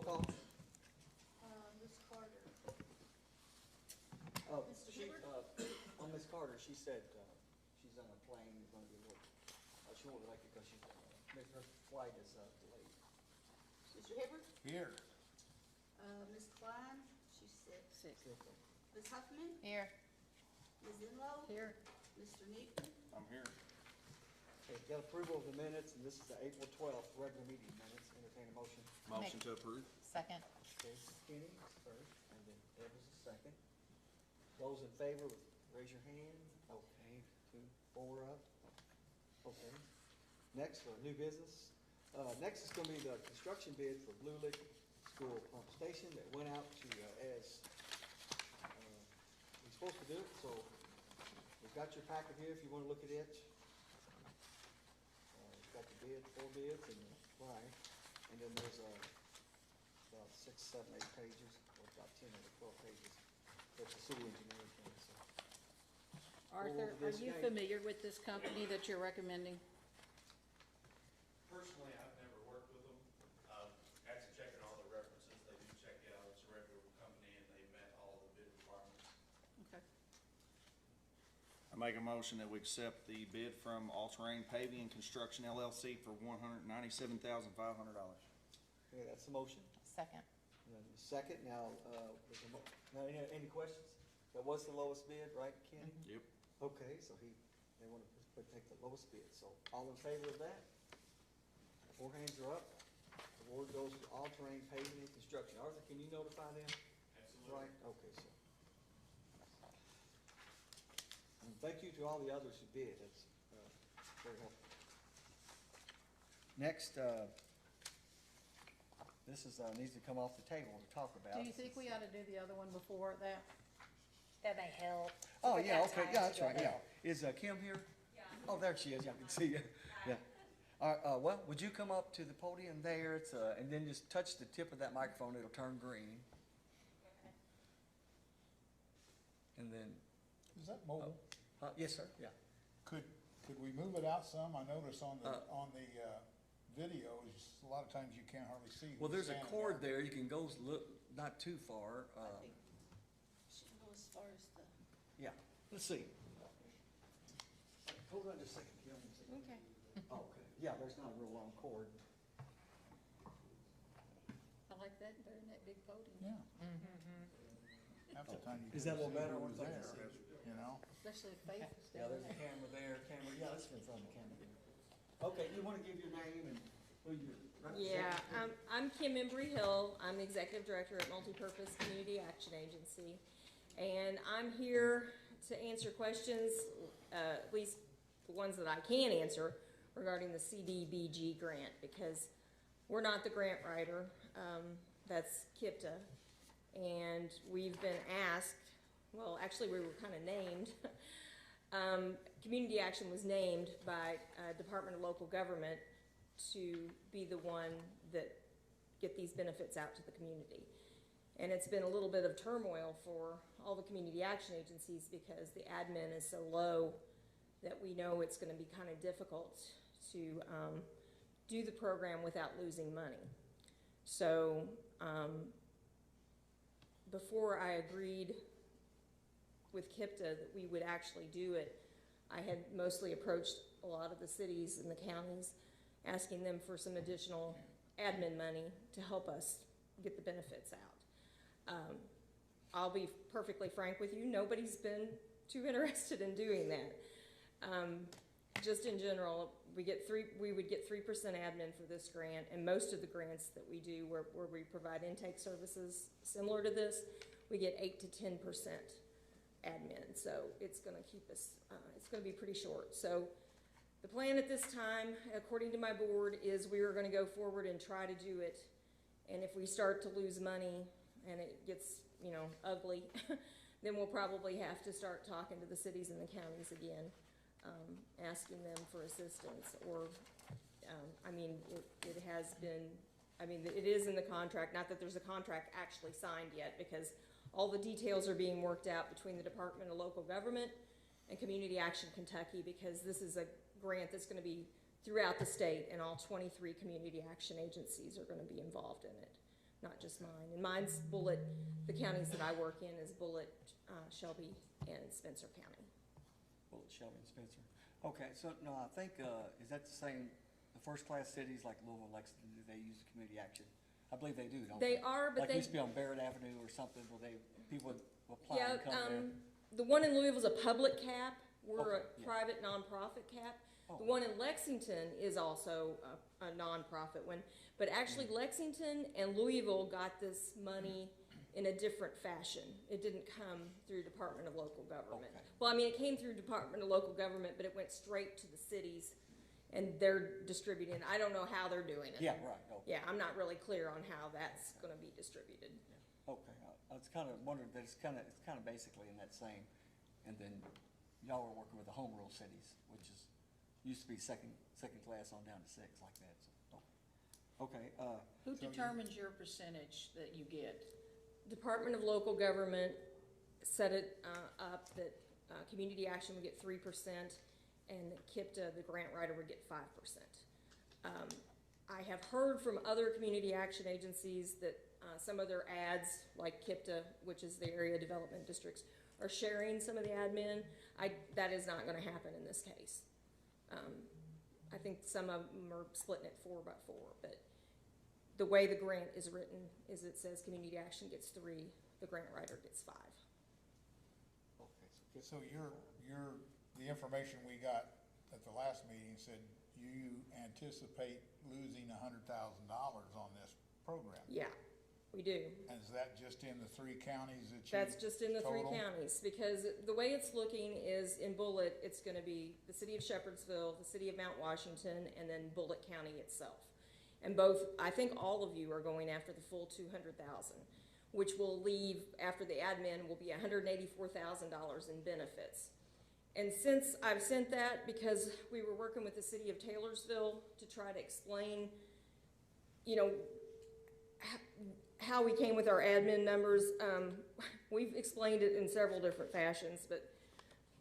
call? Ms. Carter. Oh, Mr. she, Hibbert? on Ms. Carter, she said, she's on a plane, it's gonna be a little, she won't like it because she's, her flight is, delayed. Mr. Hibbert? Here. Ms. Klein? She's sick. Ms. Huffman? Here. Ms. Enlow? Here. Mr. Newton? I'm here. Okay, got approval of the minutes, and this is the April 12th regular meeting minutes, entertain a motion. Motion to approve. Second. Okay, Kenny first, and then Deb is the second. Those in favor, raise your hand. Okay, 2, 4 up. Okay. Next, new business. Next is gonna be the construction bid for Blue Lick School Pump Station that went out to, as, we're supposed to do it, so we've got your packet here if you wanna look at it. We've got the bid, 4 bids, and the price, and then there's, about 6, 7, 8 pages, or about 10 or 12 pages that the city engineer can, so. Arthur, over are this you guy. familiar with this company that you're recommending? Personally, I've never worked with them. After checking all the references, they do check out, it's a reputable company and they met all the bid requirements. Okay. I make a motion that we accept the bid from All Terrain Paving and Construction LLC for $197,500. Okay, that's the motion. Second. And then the second, now, now, any questions? That was the lowest bid, right, Kenny? Yep. Okay, so they wanna take the lowest bid, so all in favor of that? 4 hands are up. The award goes to All Terrain Paving and Construction. Arthur, can you notify them? Absolutely. Right, okay, so. And thank you to all the others who bid, that's, very helpful. Next, this is, needs to come off the table to talk about. Do you think we ought to do the other one before that? That may help. Oh, We've yeah, got okay, time yeah, to that's go right, yeah. ahead. Is, Kim here? Yeah. Oh, there she is, yeah, I can see you, yeah. All right, well, would you come up to the podium there, it's, and then just touch the tip of that microphone, it'll turn green. And then, Is that mobile? yes, sir, yeah. Could we move it out some? I notice on the Uh, videos, a lot of times you can't hardly see. Well, who's there's a standing cord there, you can go look, not too far, I think she can go as far as the. yeah, let's see. Hold on just a second, Kim. Okay. Oh, okay, yeah, there's not a real long cord. I like that better than that big podium. Yeah. Half the time you Is can't that a little see better? who's What's that? there, you know? Especially if Faith is Yeah, down there's a there. camera there, yeah, that's in front of the camera. Okay, you wanna give your name and who you represent? Yeah, I'm Kim Embry-Hill. I'm the Executive Director at Multipurpose Community Action Agency. And I'm here to answer questions, at least the ones that I can answer, regarding the CDBG grant, because we're not the grant writer, that's KIPTA. And we've been asked, well, actually, we were kind of named. Community Action was named by Department of Local Government to be the one that get these benefits out to the community. And it's been a little bit of turmoil for all the community action agencies because the admin is so low that we know it's gonna be kind of difficult to do the program without losing money. So, before I agreed with KIPTA that we would actually do it, I had mostly approached a lot of the cities and the counties, asking them for some additional admin money to help us get the benefits out. I'll be perfectly frank with you, nobody's been too interested in doing that. Just in general, we would get 3% admin for this grant, and most of the grants that we do where we provide intake services similar to this, we get 8 to 10% admin, so it's gonna keep us, it's gonna be pretty short. So the plan at this time, according to my board, is we are gonna go forward and try to do it, and if we start to lose money and it gets, ugly, then we'll probably have to start talking to the cities and the counties again, asking them for assistance, or, it has been, it is in the contract, not that there's a contract actually signed yet, because all the details are being worked out between the Department of Local Government and Community Action Kentucky, because this is a grant that's gonna be throughout the state, and all 23 community action agencies are gonna be involved in it. not just mine. And mine's Bullitt, the counties that I work in is Bullitt, Shelby, and Spencer County. Bullitt, Shelby, and Spencer. Okay, so, no, I think, is that the same, the first-class cities like Louisville, Lexington, do they use community action? I believe they do, don't they? They are, but Like, they, it used to be on Barrett Avenue or something, where people would apply yeah, and come there. the one in Louisville's a public cap, we're a Okay, yeah. private nonprofit cap. Oh. The one in Lexington is also a nonprofit one, but actually Lexington and Louisville got this money in a different fashion. It didn't come through Department of Local Government. Okay. Well, I mean, it came through Department of Local Government, but it went straight to the cities, and they're distributing. I don't know how they're doing it. Yeah, right, okay. Yeah, I'm not really clear on how that's gonna be distributed. Okay, I was kind of wondering that it's kind of basically in that same, and then y'all were working with the home rule cities, which is, used to be second class on down to 6 like that, so, okay. Who determines your percentage that you get? Department of Local Government set it up that Community Action would get 3%, and KIPTA, the grant writer, would get 5%. I have heard from other community action agencies that some of their ads, like KIPTA, which is the area development districts, are sharing some of the admin. That is not gonna happen in this case. I think some of them are splitting it 4x4, but the way the grant is written is it says community action gets 3, the grant writer gets 5. Okay, So the information we got at the last meeting said you anticipate losing $100,000 on this program. Yeah, we do. And is that just in the 3 counties that you? That's just in the 3 total? counties, because the way it's looking is in Bullitt, it's gonna be the city of Shepherdsville, the city of Mount Washington, and then Bullitt County itself. And both, I think all of you are going after the full 200,000, which will leave, after the admin, will be $184,000 in benefits. And since I've sent that, because we were working with the city of Taylorsville to try to explain, you know, how we came with our admin numbers, we've explained it in several different fashions, but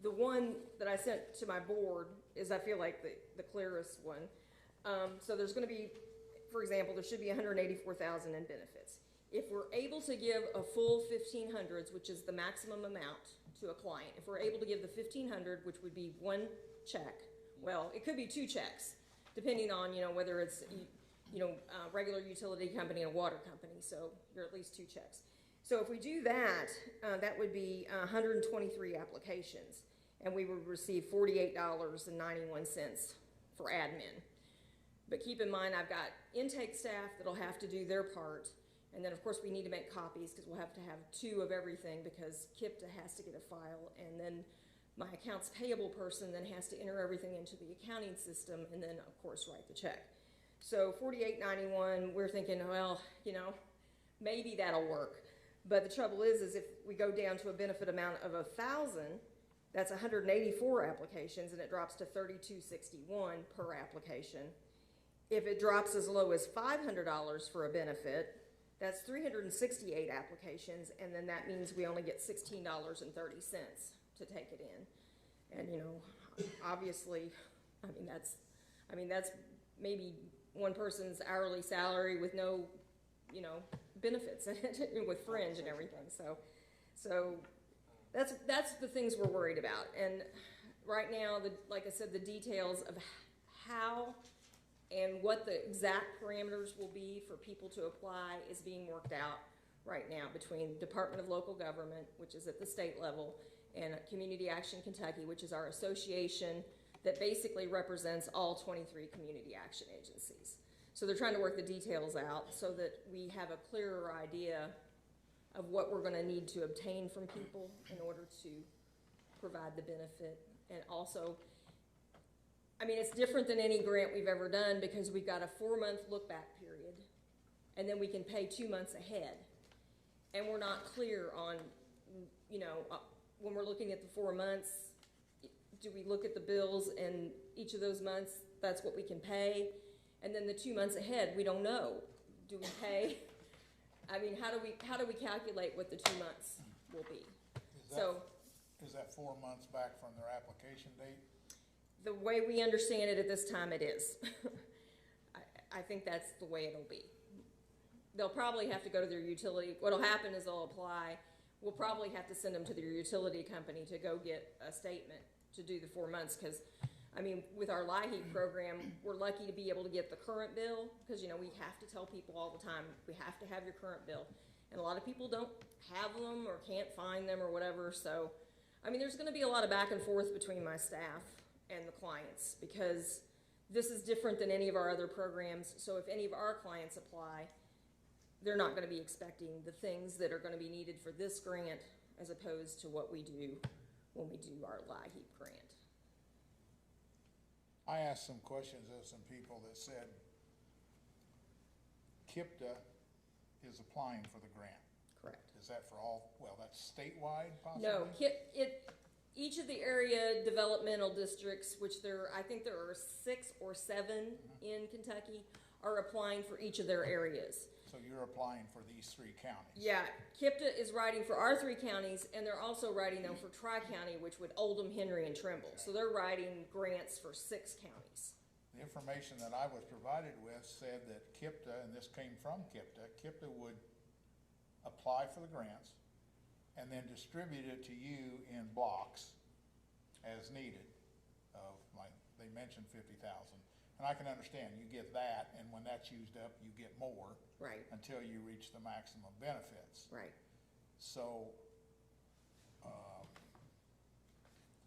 the one that I sent to my board is, I feel like, the clearest one. So there's gonna be, for example, there should be $184,000 in benefits. If we're able to give a full 1,500s, which is the maximum amount to a client, if we're able to give the 1,500, which would be 1 check, well, it could be 2 checks, depending on, you know, whether it's, regular utility company and a water company, so you're at least 2 checks. So if we do that, that would be 123 applications, and we would receive $48.91 for admin. But keep in mind, I've got intake staff that'll have to do their part, and then of course we need to make copies, because we'll have to have 2 of everything, because KIPTA has to get a file, and then my accounts payable person then has to enter everything into the accounting system, and then of course write the check. So $48.91, we're thinking, well, you know, maybe that'll work. But the trouble is if we go down to a benefit amount of 1,000, that's 184 applications, and it drops to $32.61 per application. If it drops as low as $500 for a benefit, that's 368 applications, and then that means we only get $16.30 to take it in. And, you know, obviously, I mean, that's maybe one person's hourly salary with no, you know, benefits in it, with fringe and everything, so that's the things we're worried about. And right now, like I said, the details of how and what the exact parameters will be for people to apply is being worked out right now between Department of Local Government, which is at the state level, and Community Action Kentucky, which is our association that basically represents all 23 community action agencies. So they're trying to work the details out so that we have a clearer idea of what we're gonna need to obtain from people in order to provide the benefit. And also, I mean, it's different than any grant we've ever done, because we've got a 4-month look-back period, and then we can pay 2 months ahead. And we're not clear on, you know, when we're looking at the 4 months, do we look at the bills and each of those months, that's what we can pay? And then the 2 months ahead, we don't know. Do we pay? I mean, how do we calculate what the 2 months will be? Is that 4 months back from their application date? The way we understand it at this time, it is. I think that's the way it'll be. they'll probably have to go to their utility, what'll happen is they'll apply, we'll probably have to send them to their utility company to go get a statement to do the 4 months, cause, I mean, with our LIHEAP program, we're lucky to be able to get the current bill, cause, you know, we have to tell people all the time, we have to have your current bill. And a lot of people don't have them or can't find them or whatever, so, I mean, there's gonna be a lot of back and forth between my staff and the clients, because this is different than any of our other programs, so if any of our clients apply, they're not gonna be expecting the things that are gonna be needed for this grant as opposed to what we do when we do our LIHEAP grant. I asked some questions of some people that said KIPTA is applying for the grant. Correct. Is that for all, well, that's statewide possibly? No, each of the area developmental districts, which I think there are 6 or 7 in Kentucky, are applying for each of their areas. So you're applying for these 3 counties? Yeah, KIPTA is writing for our 3 counties, and they're also writing though for Tri-County, which would Oldham, Henry, and Trimble. So they're writing grants for 6 counties. The information that I was provided with said that KIPTA, and this came from KIPTA would apply for the grants and then distribute it to you in blocks as needed of they mentioned 50,000. And I can understand, you get that, and when that's used up, you get more. Right. Until you reach the maximum benefits. Right. So,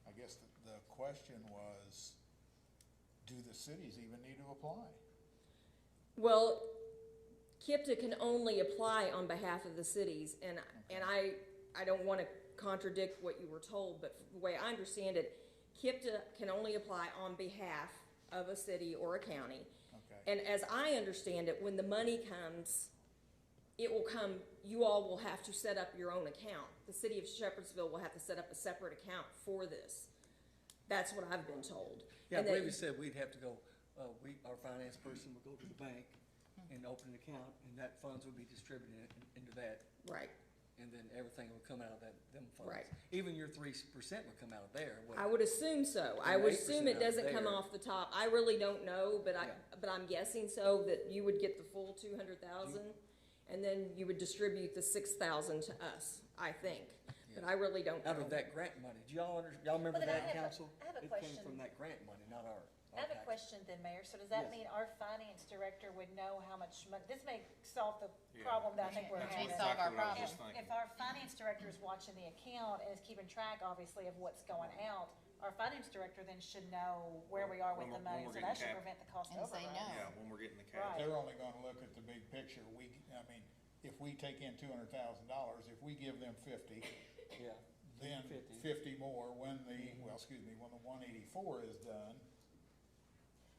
I guess the question was, do the cities even need to apply? Well, KIPTA can only apply on behalf of the cities, and I don't want to contradict what you were told, but the way I understand it, KIPTA can only apply on behalf of a city or a county. Okay. And as I understand it, when the money comes, it will come, you all will have to set up your own account. The city of Shepherdsville will have to set up a separate account for this. That's what I've been told. Yeah, I And believe that- we said we'd have to go, our finance person would go to the bank and open an account, and that funds would be distributed into that, Right. and then everything would come out of them funds. Right. Even your 3% would come out of there. I would assume so. I And would 8% assume it out doesn't come there. off the top. I really don't know, but Yeah. I'm guessing so, that you would get the full 200,000, and then you would distribute the 6,000 to us, I think. But I really don't know. Out of that grant money. Do y'all remember Well, then I that, have a- council? I have a It question. came from that grant money, not our I have a tax. question then, Mayor, so does that Yes. mean our finance director would know how much money, this may solve the Yeah. problem that I think we're That's having. exactly solve our what I was problem. just thinking. If our finance director is watching the account and is keeping track, obviously, of what's going out, our finance director then should know where we are with When the we're- money, when so we're that getting should cap- prevent the cost And say overrun. no. Yeah, when we're getting the Right. cash. They're only gonna look at the big picture. If we take in $200,000, if we give them 50, Yeah. then 50. 50 more when the 184 is done.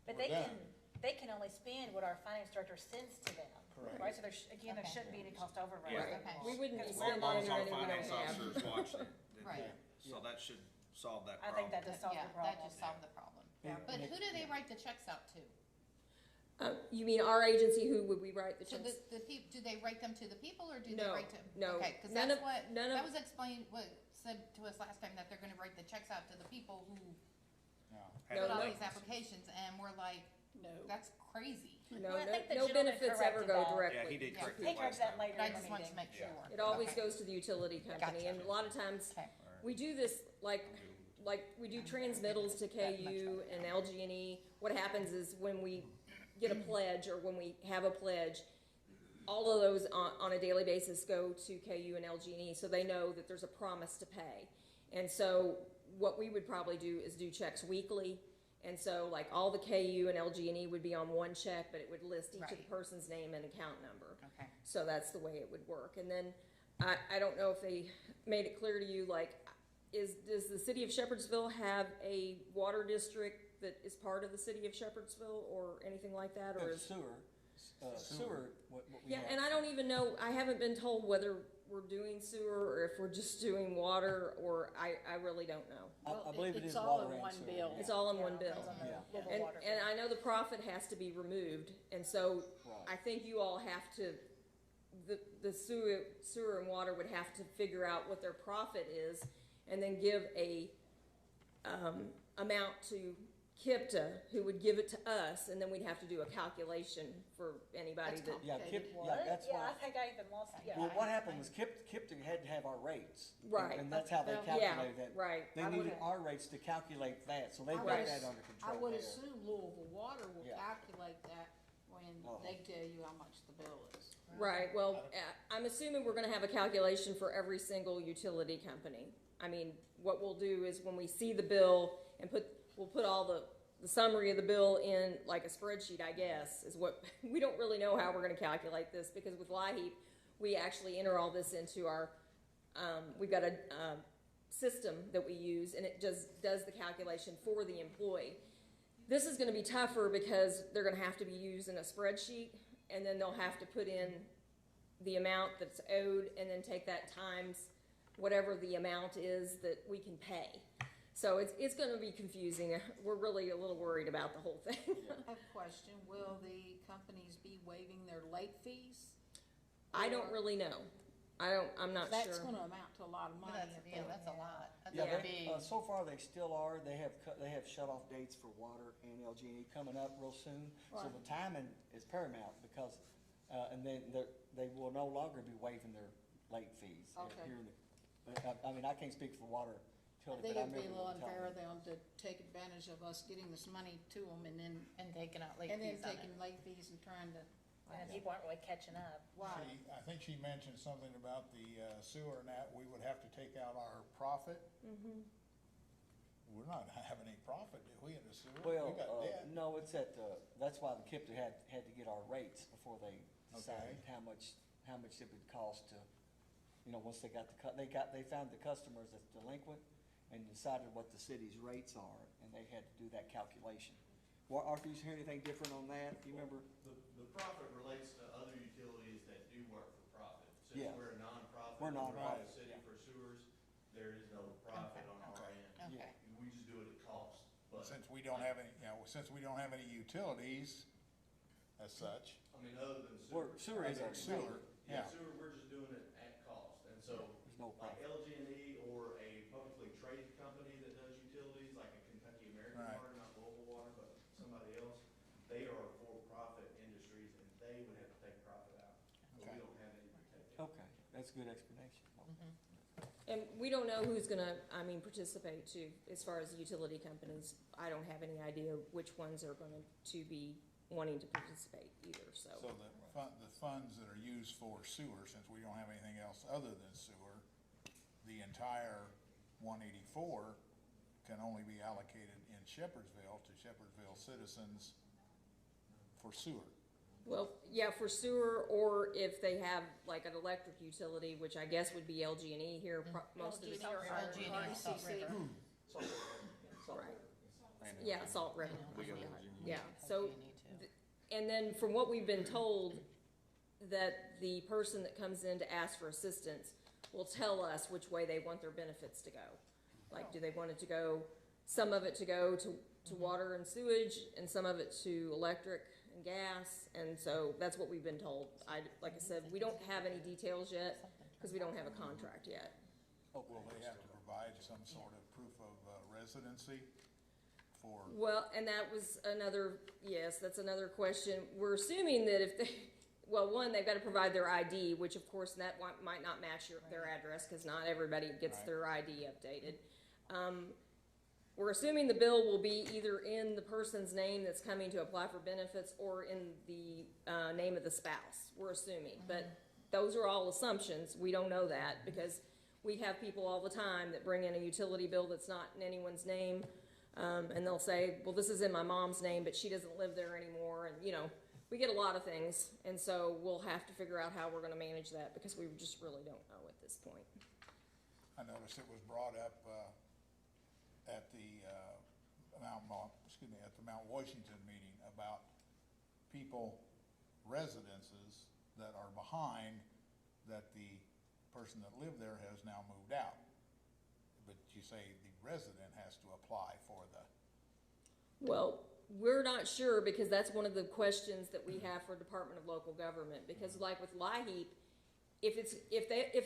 But we're they done. can only spend what our finance director sends to them. Correct. Right, so there Okay. shouldn't be any cost overrun. Yeah. Okay. We wouldn't be As As spending long as our money we finance don't have. officers watch it, then, Right. so that should solve that I problem. think that does solve Yeah, the problem. that just solved the problem. Yeah. But who do they write the checks out to? You mean our agency, who would we write the To checks? the do they write them to the people, or do they No, write to? no. Okay, cause None that's of- what, none that of- was explained, what said to us last time, that they're gonna write the checks out to the people who No. Had put it all done. these applications, and we're like, No. that's crazy. No, Well, I think the no gentleman benefits ever corrected go that. directly. Yeah, he did Yeah. correct He it corrected last that time. later But I in the just wanted to meeting. make sure. It always Okay. goes to the utility company, Gotcha. and a lot of times, Okay. we do this, like we do transmittals to KU and LG&E. What happens is when we get a pledge, or when we have a pledge, all of those on a daily basis go to KU and LG&E, so they know that there's a promise to pay. And so what we would probably do is do checks weekly. And so like all the KU and LG&E would be on one check, but it would list each of the Right. person's name and account number. Okay. So that's the way it would work. And then, I don't know if they made it clear to you, like, does the city of Shepherdsville have a water district that is part of the city of Shepherdsville or anything like that, or And is? sewer, what we Yeah, have. and I don't even know, I haven't been told whether we're doing sewer or if we're just doing water, or I really don't know. I believe it It's is all water in and one sewer, bill. yeah. It's all in Yeah, one it bill. depends on the Yeah. level And, water and bill. I know the profit has to be removed, and so Right. I think you all have to, the sewer and water would have to figure out what their profit is, and then give a, amount to KIPTA, who would give it to us, and then we'd have to do a calculation for anybody That's that. Yeah, Complicated. that's Yeah, I why. think I even lost, yeah. Well, what happened was KIPTA had to have our rates. Right. And that's how they Yeah, calculated that. right. They I needed would've- our rates to calculate that, so they've I got would that ass- under control I would there. assume Louisville Water will Yeah. calculate that when Oh. they tell you how much the bill is. Right, well, I'm assuming we're gonna have a calculation for every single utility company. I mean, what we'll do is when we see the bill and we'll put all the summary of the bill in like a spreadsheet, I guess, is what, we don't really know how we're gonna calculate this, because with LIHEAP, we actually enter all this into our, we've got a, system that we use, and it just does the calculation for the employee. This is gonna be tougher because they're gonna have to be used in a spreadsheet, and then they'll have to put in the amount that's owed, and then take that times whatever the amount is that we can pay. So it's gonna be confusing. We're really a little worried about the whole thing. I have a question, will the companies be waiving their late fees? I don't really know. I'm not sure. That's gonna amount to a lot of money. That's, if yeah, they- that's a lot. That's Yeah, a big. so far they still are. They have shut-off dates for water and LG&E coming up real soon. So Right. the timing is paramount because, and then they will no longer be waiving their late fees. Okay. Here in the- I mean, I can't speak for water I utility, think but I it'd be a remember little them telling unfair me. of them to take advantage of us getting this money to them and then, And taking out late and then fees on it. taking late fees and trying to. And then people aren't really catching up. Right. I think she mentioned something about the sewer and that, we would have to take out our profit. We're not having any profit, do we, in the sewer? Well, We got debt. no, it's that's why the KIPTA had to get our rates before they decided Okay. how much it would cost to, once they got they found the customers that's delinquent and decided what the city's rates are, and they had to do that calculation. Well, Arthur, you hear anything different on that? Do you remember? The profit relates to other utilities that do work for profit. Yeah. Since we're a nonprofit. We're we run nonprofit, the city yeah. for sewers, there is no profit on our Okay. end. Okay. We just do it at cost, but. Since we don't have any, since we don't have any utilities as such, I mean, other than sewer. Sewer is our sewer, yeah. Sewer, we're just doing it at cost, and so, There's no like profit. LG&E or a publicly traded company that does utilities, like a Kentucky American Right. Water, not Louisville Water, but somebody else, they are for-profit industries, and they would have to take profit out. So Okay. we don't have any protection. Okay, that's a good explanation. And we don't know who's gonna, participate too, as far as utility companies. I don't have any idea which ones are going to be wanting to participate either, so the funds that are used for sewer, since we don't have anything else other than sewer, the entire 184 can only be allocated in Shepherdsville to Shepherdsville citizens for sewer. Well, yeah, for sewer, or if they have like an electric utility, which I guess would be LG&E here, most of the. LG&E or LG&E or Salt RCC. River. Right. Yeah, Salt River. We got Yeah. LG&E. Yeah, so, and then from what we've been told, that the person that comes in to ask for assistance will tell us which way they want their benefits to go. Like, do they want it to go, some of it to go to water and sewage, and some of it to electric and gas, and so that's what we've been told. Like I said, we don't have any details yet, because we don't have a contract yet. Will they have to provide some sort of proof of residency for? Well, and that was that's another question. We're assuming that if they, well, one, they've gotta provide their ID, which of course that might not match their address, cause not everybody gets Right. their ID updated. We're assuming the bill will be either in the person's name that's coming to apply for benefits or in the, name of the spouse, we're assuming. But those are all assumptions, we don't know that, because we have people all the time that bring in a utility bill that's not in anyone's name. And they'll say, well, this is in my mom's name, but she doesn't live there anymore, and, we get a lot of things, and so we'll have to figure out how we're gonna manage that, because we just really don't know at this point. I noticed it was brought up, at the, at the Mount Washington meeting about people, residences that are behind, that the person that lived there has now moved out. But you say the resident has to apply for the, Well, we're not sure, because that's one of the questions that we have for Department of Local Government, because like with LIHEAP, if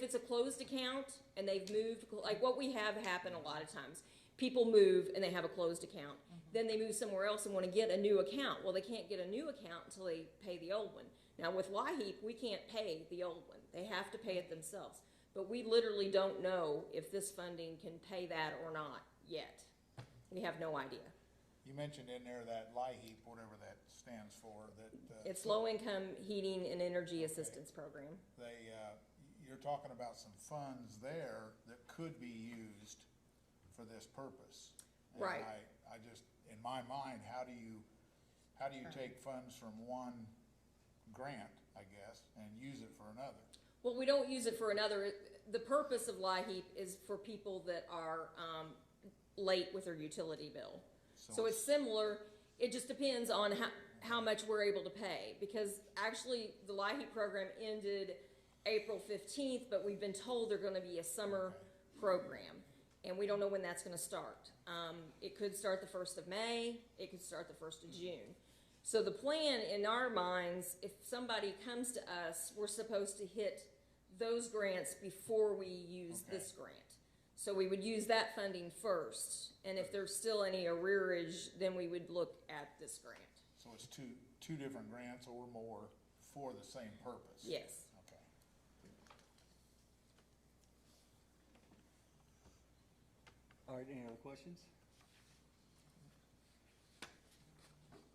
it's a closed account and they've moved, like what we have happen a lot of times, people move and they have a closed account, then they move somewhere else and wanna get a new account. Well, they can't get a new account until they pay the old one. Now, with LIHEAP, we can't pay the old one. They have to pay it themselves. But we literally don't know if this funding can pay that or not yet. We have no idea. You mentioned in there that LIHEAP, whatever that stands for, that. It's Low-Income Heating and Energy Assistance Program. They, you're talking about some funds there that could be used for this purpose. And Right. I just, in my mind, how do you take funds from one grant, I guess, and use it for another? Well, we don't use it for another. The purpose of LIHEAP is for people that are late with their utility bill. So it's similar. It just depends on how much we're able to pay. Because actually, the LIHEAP program ended April 15th, but we've been told they're going to be a summer program. And we don't know when that's going to start. It could start the 1st of May. It could start the 1st of June. So the plan in our minds, if somebody comes to us, we're supposed to hit those grants before we use this grant. So we would use that funding first, and if there's still any arrearage, then we would look at this grant. So it's two different grants or more for the same purpose? Yes. Okay. All right, any other questions?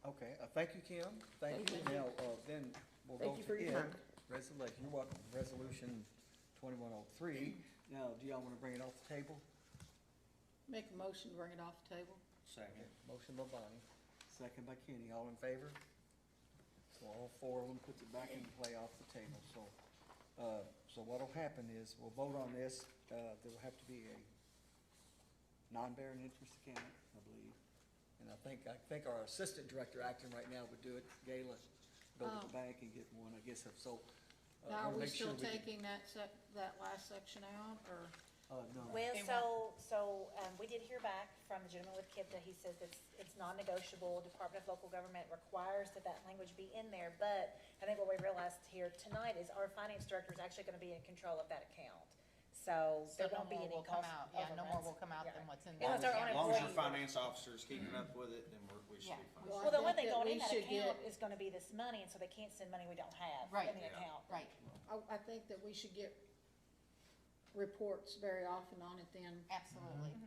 Okay, thank you, Kim. Thank you. Now, then we'll go Thank you for to your Ed. time. Resolution, you're welcome. Resolution 2103. Now, do y'all wanna bring it off the table? Make a motion to bring it off the table. Second. Motion by Bonnie, second by Kenny. All in favor? So all four of them puts it back into play off the table. So what'll happen is we'll vote on this. There will have to be a non-bearing interest account, I believe. And I think our assistant director acting right now would do it. Gayla, go to the bank and get one, I guess, so. Now, are wanna we make sure still we get- taking that last section out, or? No. Well, we did hear back from the gentleman with KIPTA. He says it's non-negotiable. Department of Local Government requires that language be in there. But I think what we realized here tonight is our finance director is actually gonna be in control of that account. So there no won't be more any will come cost out. Yeah, no more overruns. will come out Yeah. than what's in It there. was our own As long as your employee. finance officer is keeping up with it, then we should be fine. Well, the only thing going in we that should account get- is gonna be this money, and so they can't send money we don't have Right. in the Yeah. account. Right, I think that we should get reports very often on it then, absolutely.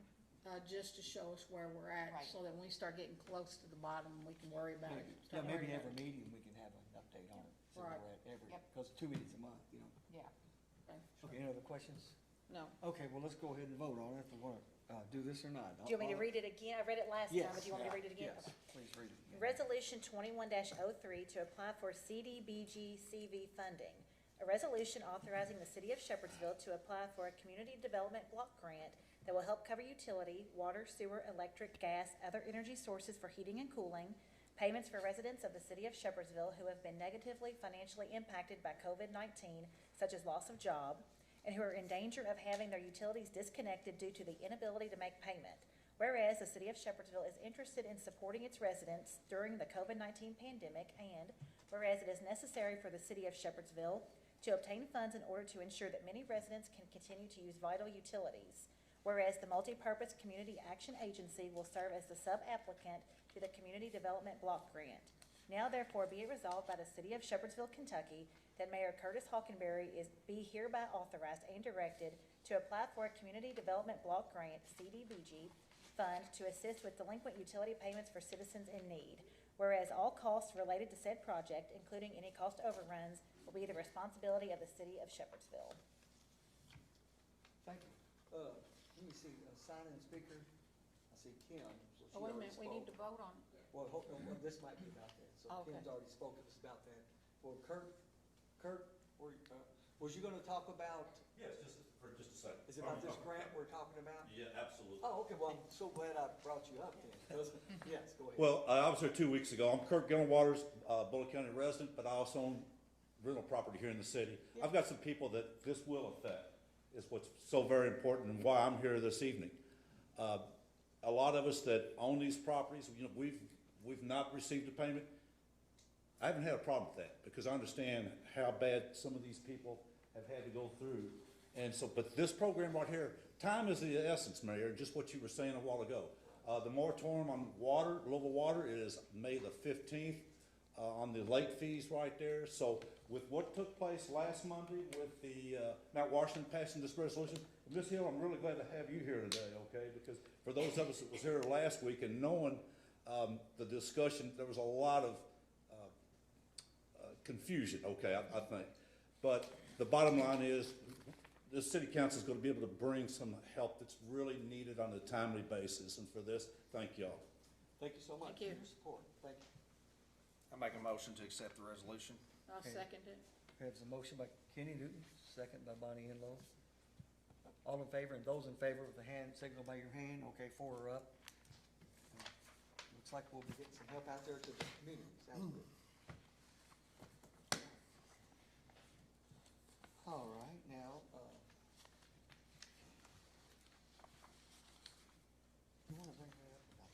just to show us where we're at, Right. so that when we start getting close to the bottom, we can worry about it. Yeah, Start maybe worrying every about it. meeting we can have an update on it. So Right. we're at every, Yep. because 2 meetings a month, you know. Yeah. Okay, any other questions? No. Okay, well, let's go ahead and vote on it if we want to do this or not. Do you want me to read it again? I read it last time, but do you want me to read it again? Yes, please read it again. Resolution 21-03 to apply for CDBG-CV funding. A resolution authorizing the City of Shepherdsville to apply for a community development block grant that will help cover utility, water, sewer, electric, gas, other energy sources for heating and cooling, payments for residents of the City of Shepherdsville who have been negatively financially impacted by COVID-19, such as loss of job, and who are in danger of having their utilities disconnected due to the inability to make payment. Whereas the City of Shepherdsville is interested in supporting its residents during the COVID-19 pandemic, and whereas it is necessary for the City of Shepherdsville to obtain funds in order to ensure that many residents can continue to use vital utilities. Whereas the Multipurpose Community Action Agency will serve as the sub-applicant to the Community Development Block Grant. Now therefore be it resolved by the City of Shepherdsville, Kentucky, that Mayor Curtis Hawkenberry be hereby authorized and directed to apply for a Community Development Block Grant, CDBG, fund to assist with delinquent utility payments for citizens in need. Whereas all costs related to said project, including any cost overruns, will be the responsibility of the City of Shepherdsville. Thank you. Let me see, sign-in speaker, I see Kim. So she Oh, wait a already minute, we need to spoke. vote on it. Well, this might be about that, so Okay. Kim's already spoken to us about that. Well, Kurt, was you gonna talk about, Yes, for just a second. is it about this grant we're talking about? Yeah, absolutely. Oh, okay, well, I'm so glad I brought you up then, 'cause- yes, go ahead. Well, I was here 2 weeks ago. I'm Kurt Gillenwaters, Bullitt County resident, but I also own rental property here in the city. I've got some people that this will affect, is what's so very important and why I'm here this evening. A lot of us that own these properties, you know, we've not received a payment. I haven't had a problem with that because I understand how bad some of these people have had to go through. And so, but this program right here, time is the essence, Mayor, just what you were saying a while ago. The moratorium on water, Louisville Water, is May the 15th, on the late fees right there. So with what took place last Monday with the, Mount Washington passing this resolution, Ms. Hill, I'm really glad to have you here today, okay? Because for those of us that was here last week and knowing, the discussion, there was a lot of, confusion, okay, I think. But the bottom line is, the city council is gonna be able to bring some help that's really needed on a timely basis, and for this, thank y'all. Thank you so much Thank you. for your support. Thank you. I make a motion to accept the resolution. I'll Okay. second it. Have a motion by Kenny Newton, second by Bonnie Enlow. All in favor, and those in favor with the hand, signal by your hand. Okay, 4 are up. Looks like we'll be getting some help out there to the community. Sounds good. All right, now, you wanna bring that up about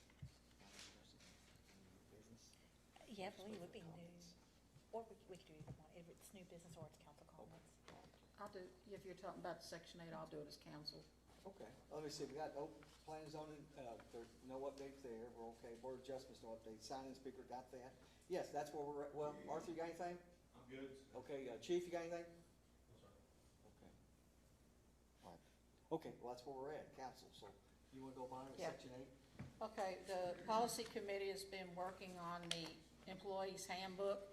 business? Yeah, I believe it would be new, or we could do either one, if it's new business or it's council comments. I'll do, if you're talking about section 8, I'll do it as council. Okay, let me see, we got open plan zoning, there's no updates there, we're okay, board adjustments, no updates, sign-in speaker, got that. Yes, that's where we're at, well, Arthur, you got anything? I'm good. Okay, chief, you got anything? No, sir. Okay. All right. Okay, well, that's where we're at, council, so you wanna go on to Yeah. section 8? Okay, the policy committee has been working on the employees handbook.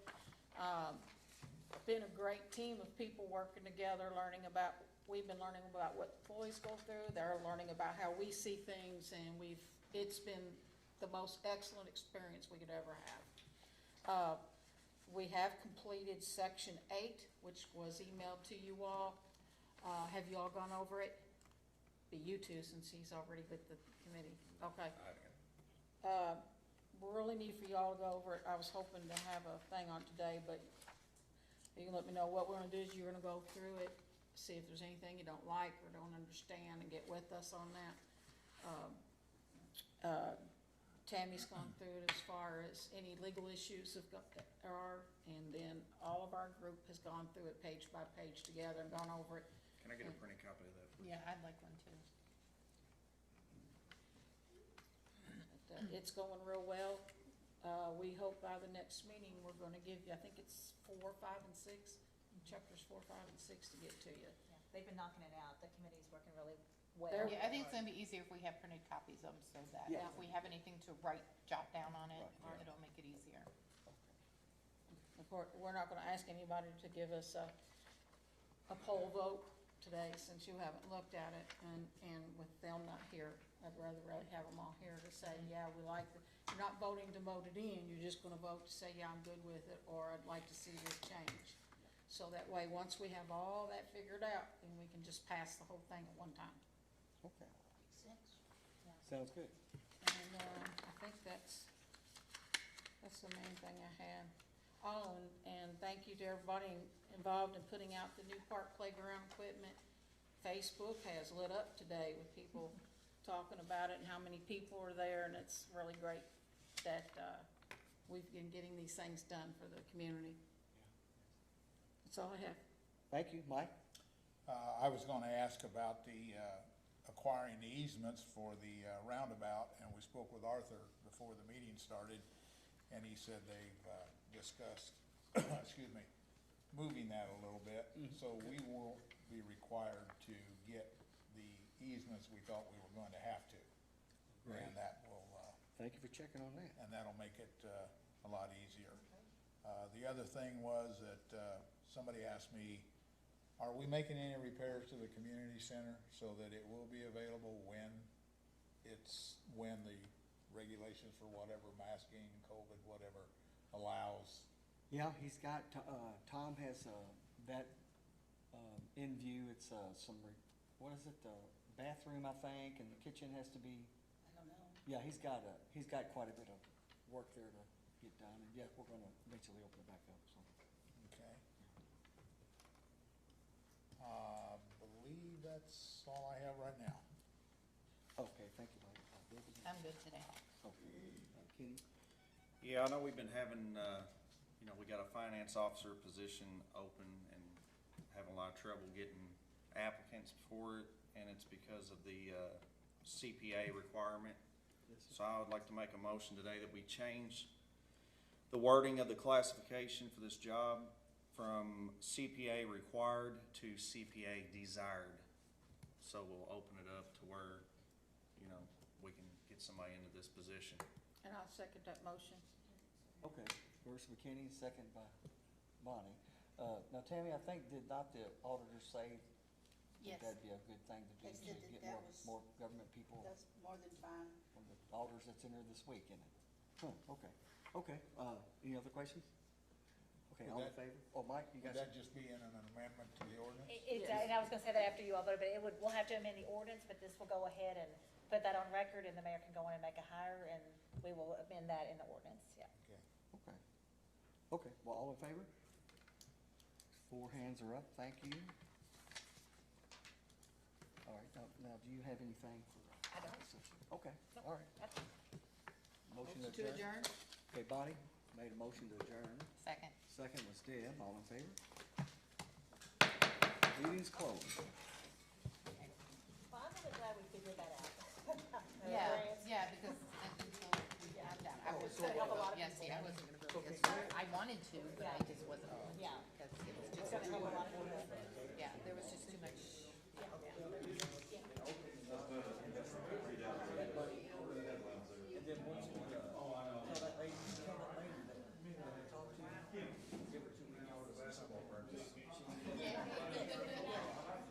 Been a great team of people working together, we've been learning about what employees go through, they're learning about how we see things, and it's been the most excellent experience we could ever have. We have completed section 8, which was emailed to you all. Have you all gone over it? Be you two, since he's already with the committee. Okay. We really need for y'all to go over it. I was hoping to have a thing on today, but you can let me know. What we're gonna do is you're gonna go through it, see if there's anything you don't like or don't understand, and get with us on that. Tammy's gone through it as far as any legal issues there are, and then all of our group has gone through it page by page together and gone over it. Can I get a printed copy of that? Yeah, I'd like one too. It's going real well. We hope by the next meeting, we're gonna give you, I think it's 4, 5, and 6, chapters 4, 5, and 6 to get to you. Yeah, they've been knocking it out, the committee's working really well. They're- Yeah, I think it's gonna be easier if we have printed copies of them, so that Yeah. if we have anything to jot down on it, Right. it'll make it easier. Of course, we're not gonna ask anybody to give us a poll vote today, since you haven't looked at it, and with them not here, I'd rather really have them all here to say, yeah, we like it. You're not voting to vote it in, you're just gonna vote to say, yeah, I'm good with it, or I'd like to see this change. So that way, once we have all that figured out, then we can just pass the whole thing at one time. Okay, Makes sense. sounds good. And, I think that's the main thing I had. Oh, and thank you to everybody involved in putting out the new park playground equipment. Facebook has lit up today with people talking about it and how many people are there, and it's really great that, we've been getting these things done for the community. That's all I have. Thank you, Mike. I was gonna ask about the, acquiring the easements for the roundabout, and we spoke with Arthur before the meeting started, and he said they've, discussed, excuse me, moving that a little bit. So we will be required to get the easements we thought we were going to have to. Great. And that will, Thank you for checking on that. and that'll make it a lot easier. The other thing was that somebody asked me, are we making any repairs to the community center so that it will be available when the regulations for whatever, masking, COVID, whatever, allows? Yeah, he's got, Tom has, that, in view, it's, what is it, bathroom, I think, and the kitchen has to be, I don't know. yeah, he's got quite a bit of work there to get done, and yeah, we're gonna eventually open it back up, so. Okay. Believe that's all I have right now. Okay, thank you, Mike. Debbie? I'm good today. Okay, Kenny? Yeah, I know we've been having, we got a finance officer position open and having a lot of trouble getting applicants for it, and it's because of the CPA requirement. Yes, sir. So I would like to make a motion today that we change the wording of the classification for this job from CPA required to CPA desired. So we'll open it up to where, you know, we can get somebody into this position. And I'll second that motion. Okay, first McKinney, second by Bonnie. Now Tammy, I think, did not the auditor say Yes, that that'd be a good thing to do, They said to that get that more, was- more government people that's more than fine. from the auditors that's in there this week, isn't it? Huh, okay, okay, any other questions? Okay, Would all in that- favor? Oh, Mike, you Would got that some? just be in an amendment to the ordinance? And I was gonna say that after you all voted, but it would, we'll have to amend the ordinance, but this will go ahead and put that on record, and the mayor can go in and make a hire, and we will amend that in the ordinance, yeah. Okay. Okay. Okay, well, all in favor? 4 hands are up, thank you. All right, now, do you have anything for? I don't. Okay, all right. That's- Motion Motion to adjourn? Okay, Bonnie made a motion to adjourn. Second. Second was Deb, all in favor? Meeting's closed. Well, I'm really glad we figured that out. Yeah, yeah, because until we had that, I was, gonna help a lot of yes, people. see, I wasn't gonna really get started. I wanted to, but I just wasn't. Yeah. Because it was It's just, gonna help a lot of people. yeah, there was just too much. And then once you, tell that lady, that I talked to, give her 2 weeks notice.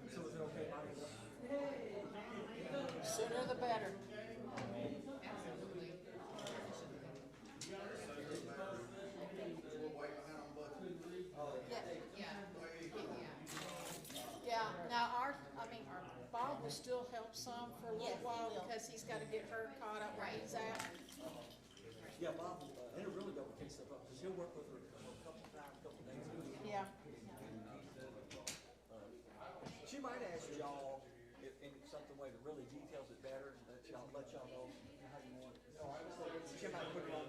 So is it okay, Bonnie? Sooner the better. Absolutely. Yeah, Yeah, now our Bob will still help some for a Yes, little he while will. because he's gotta get her caught up where he's at. Yeah, Bob, and it really don't take stuff up, because he'll work with her a couple times, a couple days a week. Yeah. She might ask y'all if, in something way that really details it better, let y'all know how you want it. She might put it on